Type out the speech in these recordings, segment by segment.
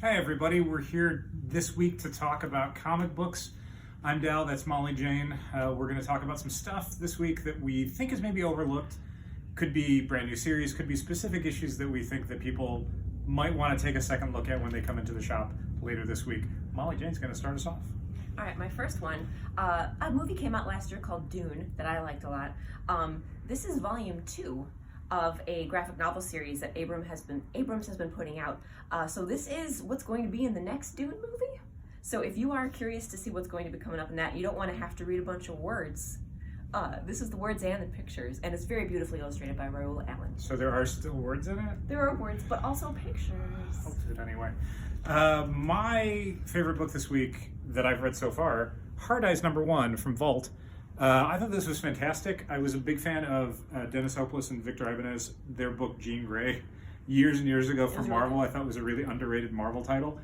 Hey everybody, we're here this week to talk about comic books. I'm Dal, that's Molly Jane. We're going to talk about some stuff this week that we think is maybe overlooked. Could be brand new series, could be specific issues that we think that people might want to take a second look at when they come into the shop later this week. Molly Jane's going to start us off. All right, my first one, a movie came out last year called Dune that I liked a lot. This is volume 2 of a graphic novel series that Abrams has been putting out. So this is what's going to be in the next Dune movie. So if you are curious to see what's going to be coming up in that, you don't want to have to read a bunch of words. This is the words and the pictures, and it's very beautifully illustrated by Raoul Allen. So there are still words in it? There are words, but also pictures. I'll do it anyway. My favorite book this week that I've read so far, Hard Eyes #1 from Vault. I thought this was fantastic. I was a big fan of Dennis Hopeless and Victor Ibanez, their book Jean Grey, years and years ago from Marvel. I thought it was a really underrated Marvel title.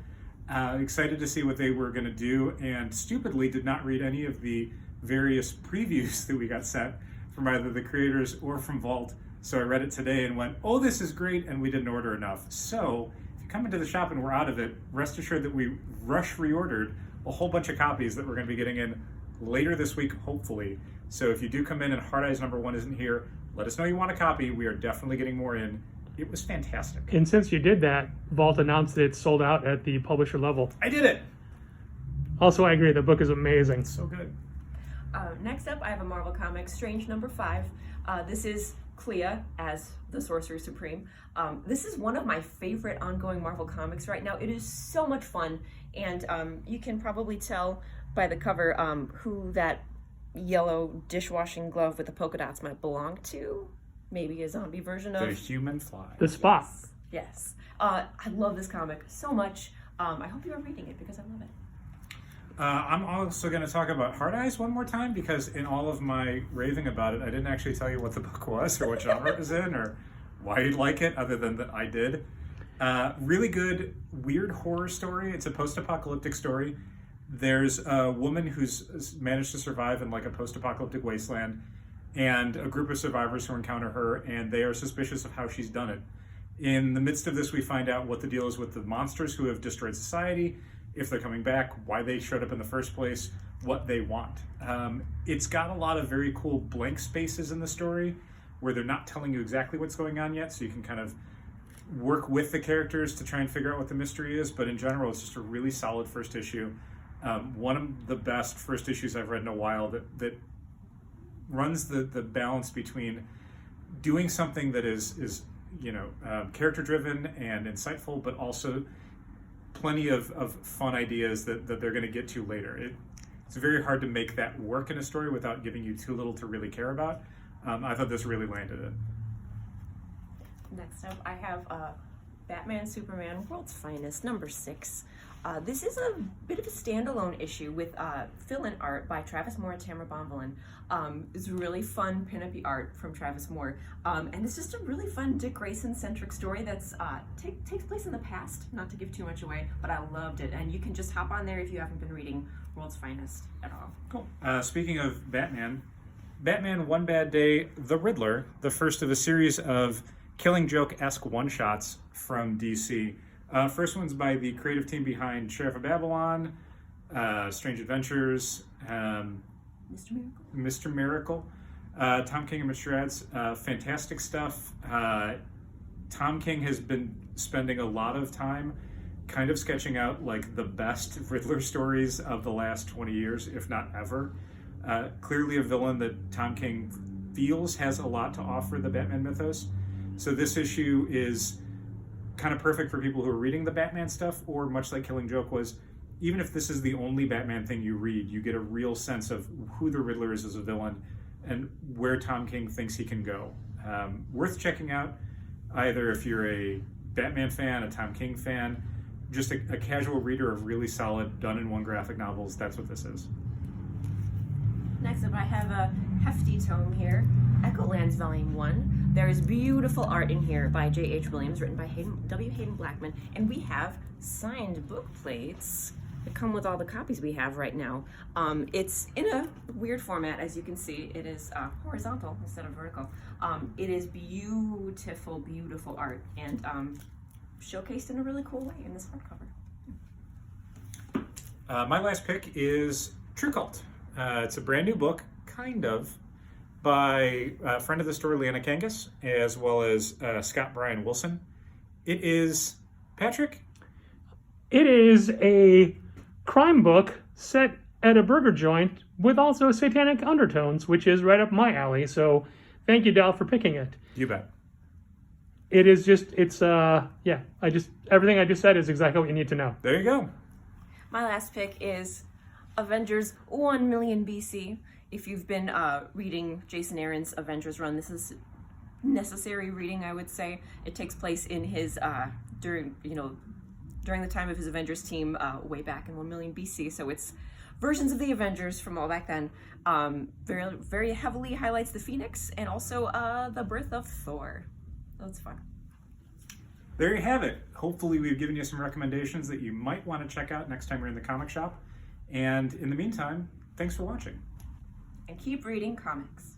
Excited to see what they were going to do, and stupidly did not read any of the various previews that we got sent from either the creators or from Vault. So I read it today and went, oh, this is great, and we didn't order enough. So if you come into the shop and we're out of it, rest assured that we reordered a whole bunch of copies that we're going to be getting in later this week, hopefully. So if you do come in and Hard Eyes #1 isn't here, let us know you want a copy. We are definitely getting more in. It was fantastic. And since you did that, Vault announced that it's sold out at the publisher level. I did it! Also, I agree, the book is amazing. It's so good. Next up, I have a Marvel comic, Strange #5. This is Clea as the Sorcerer Supreme. This is one of my favorite ongoing Marvel comics right now. It is so much fun, and you can probably tell by the cover who that yellow dishwashing glove with the polka dots might belong to. Maybe a zombie version of... The Human Fly. The Spot. Yes. I love this comic so much. I hope you are reading it because I love it. I'm also going to talk about Hard Eyes one more time because in all of my raving about it, I didn't actually tell you what the book was or what genre it was in or why you'd like it, other than that I did. Really good, weird horror story. It's a post-apocalyptic story. There's a woman who's managed to survive in like a post-apocalyptic wasteland, and a group of survivors who encounter her, and they are suspicious of how she's done it. In the midst of this, we find out what the deal is with the monsters who have destroyed society, if they're coming back, why they showed up in the first place, what they want. It's got a lot of very cool blank spaces in the story where they're not telling you exactly what's going on yet, so you can kind of work with the characters to try and figure out what the mystery is, but in general, it's just a really solid first issue. One of the best first issues I've read in a while that runs the balance between doing something that is character driven and insightful, but also plenty of fun ideas that they're going to get to later. It's very hard to make that work in a story without giving you too little to really care about. I thought this really landed it. Next up, I have Batman Superman World's Finest #6. This is a bit of a standalone issue with fill-in art by Travis Moore and Tamara Bonvillain. It's really fun pin-up-y art from Travis Moore. And it's just a really fun Dick Grayson-centric story that's takes place in the past, not to give too much away, but I loved it. And you can just hop on there if you haven't been reading World's Finest at all. Cool. Speaking of Batman, One Bad Day, The Riddler, the first of a series of Killing Joke-esque one-shots from DC. First one's by the creative team behind Sheriff of Babylon, Strange Adventures, Mr. Miracle, Tom King and Mitch Gerads. Fantastic stuff. Tom King has been spending a lot of time kind of sketching out like the best Riddler stories of the last 20 years, if not ever. Clearly a villain that Tom King feels has a lot to offer the Batman mythos. So this issue is kind of perfect for people who are reading the Batman stuff, or much like Killing Joke was, even if this is the only Batman thing you read, you get a real sense of who the Riddler is as a villain and where Tom King thinks he can go. Worth checking out, either if you're a Batman fan, a Tom King fan, just a casual reader of really solid, done-in-one graphic novels. That's what this is. Next up, I have a hefty tome here, Echolands Volume 1. There is beautiful art in here by J.H. Williams, written by W. Hayden Blackman, and we have signed book plates that come with all the copies we have right now. It's in a weird format, as you can see. It is horizontal instead of vertical. It is beautiful, beautiful art, and showcased in a really cool way in this hardcover. My last pick is True Cult. It's a brand new book, kind of, by a friend of the store, Liana Kangas, as well as Scott Brian Wilson. It is, Patrick? It is a crime book set at a burger joint with also satanic undertones, which is right up my alley. So thank you, Dal, for picking it. You bet. It is just, everything I just said is exactly what you need to know. There you go. My last pick is Avengers 1 million BC. If you've been reading Jason Aaron's Avengers run, this is necessary reading, I would say. It takes place in his during the time of his Avengers team way back in 1 million BC. So it's versions of the Avengers from all back then. Very, very heavily highlights the Phoenix and also the birth of Thor. So it's fun. There you have it. Hopefully we've given you some recommendations that you might want to check out next time you're in the comic shop. And in the meantime, thanks for watching. And keep reading comics.